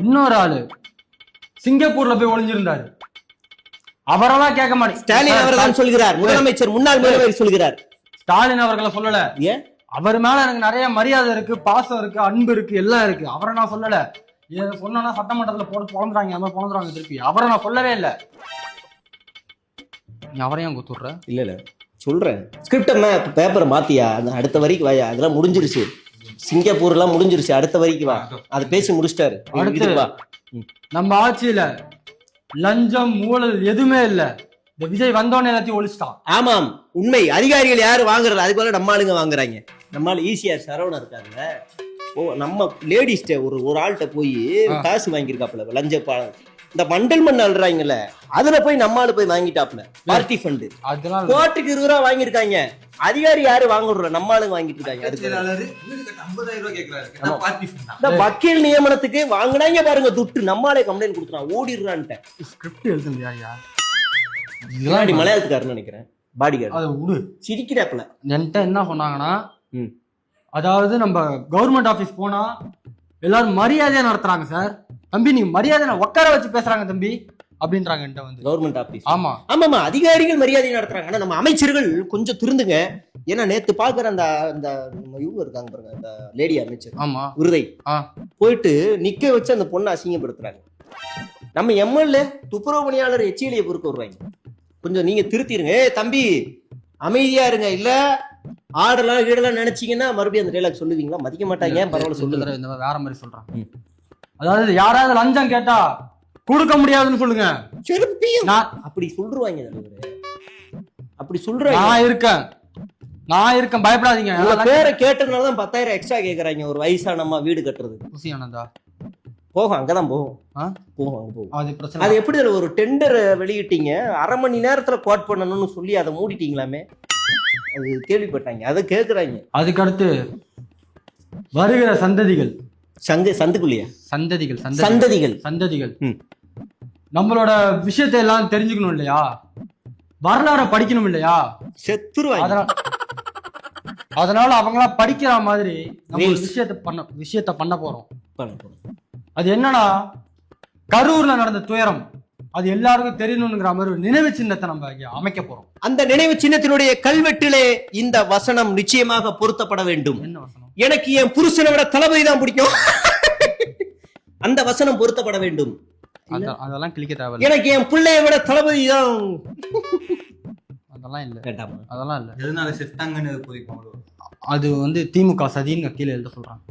இன்னொரு ஆளு சிங்கப்பூர்ல போய் ஒளிஞ்சிருந்தாரு. அவரெல்லாம் கேட்க மாட்டேன். ஸ்டாலின் அவர்கள் சொல்கிறார், முதலமைச்சர் முன்னாள் முதல்வர் சொல்கிறார். ஸ்டாலின் அவர்களை சொல்லல. ஏன்? அவர் மேல எனக்கு நிறைய மரியாதை இருக்கு, பாசம் இருக்கு, அன்பு இருக்கு, எல்லாம் இருக்கு. அவரை நான் சொல்லல. சொன்னா சட்டமன்றத்துல போட்டு பொழந்துறாங்க, அந்த மாதிரி பொழந்துறாங்க திருப்பி. அவரை நான் சொல்லவே இல்லை. நீ அவரையும் குத்துடுற? இல்ல சொல்றேன். ஸ்கிரிப்ட் பேப்பரை மாத்தியா, அந்த அடுத்த வரைக்கும் வாயா, அதெல்லாம் முடிஞ்சிருச்சு. சிங்கப்பூர் எல்லாம் முடிஞ்சிருச்சு, அடுத்த வரைக்கும் வா. அதை பேசி முடிச்சிட்டாரு. நம்ம ஆட்சியில லஞ்சம் ஊழல் எதுவுமே இல்ல. இந்த விஜய் வந்தோன்னு எல்லாத்தையும் ஒழிச்சிட்டான். ஆமாம், உண்மை. அதிகாரிகள் யாரு வாங்குறது? அது போல நம்ம ஆளுங்க வாங்குறாங்க. நம்மளால ஈஸியா சரவணா இருக்காங்க. நம்ம லேடிஸ்ட ஒரு ஆள்கிட்ட போய் காசு வாங்கியிருக்காப்புல, லஞ்ச இந்த மண்டல் மண் அல்றாங்கல்ல, அதுல போய் நம்மால போய் வாங்கிட்டாப்ல பார்ட்டி ஃபண்ட். அதனால கோட்டுக்கு 20 ரூபா வாங்கியிருக்காங்க. அதிகாரி யாரு வாங்குற? நம்ம ஆளுங்க வாங்கிட்டு இருக்காங்க. வக்கீல் நியமனத்துக்கு வாங்கினாங்க பாருங்க துட்டு. நம்மாலே கம்ப்ளைண்ட் கொடுத்துறான், ஓடிடுறான்ட்ட. ஸ்கிரிப்ட் எழுதுங்கயா. மலையாளத்துக்காரன்னு நினைக்கிறேன். பாடிகார்டு சிரிக்கிறாப்ல. என்கிட்ட என்ன சொன்னாங்கன்னா, அதாவது நம்ம கவர்மெண்ட் ஆபீஸ் போனா எல்லாரும் மரியாதையா நடத்துறாங்க சார். தம்பி நீங்க மரியாதை உட்கார வச்சு பேசுறாங்க தம்பி அப்படின்றாங்க என்கிட்ட வந்து. Government office. ஆமா ஆமாமா, அதிகாரிகள் மரியாதை நடத்துறாங்க. ஆனா நம்ம அமைச்சர்கள் கொஞ்சம் திருந்துங்க. ஏன்னா நேத்து பாக்குற அந்த இவங்க இருக்காங்க பாருங்க, அந்த லேடி அமைச்சர். ஆமா, விருதை போயிட்டு நிக்க வச்சு அந்த பொண்ணை அசிங்கப்படுத்துறாங்க. நம்ம எம்எல்ஏ துப்புரவு பணியாளர் எச்சிலியை பொறுக்க வருவாங்க. கொஞ்சம் நீங்க திருத்திருங்க. தம்பி அமைதியா இருங்க, இல்ல ஆடலாம் கீடலாம் நினைச்சீங்கன்னா மறுபடியும் அந்த டைலாக் சொல்லுவீங்களா? மதிக்க மாட்டாங்க. பரவாயில்ல சொல்லுங்க. இந்த வேற மாதிரி சொல்றேன். அதாவது யாராவது லஞ்சம் கேட்டா கொடுக்க முடியாதுன்னு சொல்லுங்க. அப்படி சொல்றாங்க. அப்படி சொல்றாங்க. நான் இருக்கேன் பயப்படாதீங்க. பேரை கேட்டதுனாலதான் 10,000 எக்ஸ்ட்ரா கேக்குறாங்க ஒரு வயசானம்மா வீடு கட்டுறது. குசியானதா போகும், அங்கதான் போகும். அது எப்படி ஒரு டெண்டர் வெளியிட்டீங்க, அரை மணி நேரத்துல கோட் பண்ணணும்னு சொல்லி அதை மூடிட்டீங்களாமே, அது கேள்விப்பட்டாங்க. அதை கேக்குறாங்க. அதுக்கடுத்து வருகிற சந்ததிகள் சந்துக்குள்ளியா சந்ததிகள் நம்மளோட விஷயத்தை எல்லாம் தெரிஞ்சுக்கணும் இல்லையா? வரலாற படிக்கணும் இல்லையா? செத்துருவாங்க. அதனால அவங்களா படிக்கிற மாதிரி நம்ம விஷயத்த பண்ண போறோம். அது என்னன்னா, கரூர்ல நடந்த துயரம் அது எல்லாருக்கும் தெரியணுங்கிற மாதிரி ஒரு நினைவு சின்னத்தை நம்ம அமைக்க போறோம். அந்த நினைவு சின்னத்தினுடைய கல்வெட்டிலே இந்த வசனம் நிச்சயமாக பொருத்தப்பட வேண்டும். என்ன வசனம்? எனக்கு என் புருஷனை விட தளபதி தான் பிடிக்கும். அந்த வசனம் பொருத்தப்பட வேண்டும். அதெல்லாம் கிளிக்க தேவை. எனக்கு என் பிள்ளைய விட தளபதி தான். அதெல்லாம் இல்ல, அதெல்லாம் இல்ல. எதனால செத்தாங்கன்னு அது வந்து திமுக சதின்னு கீழே எழுத சொல்றாங்க.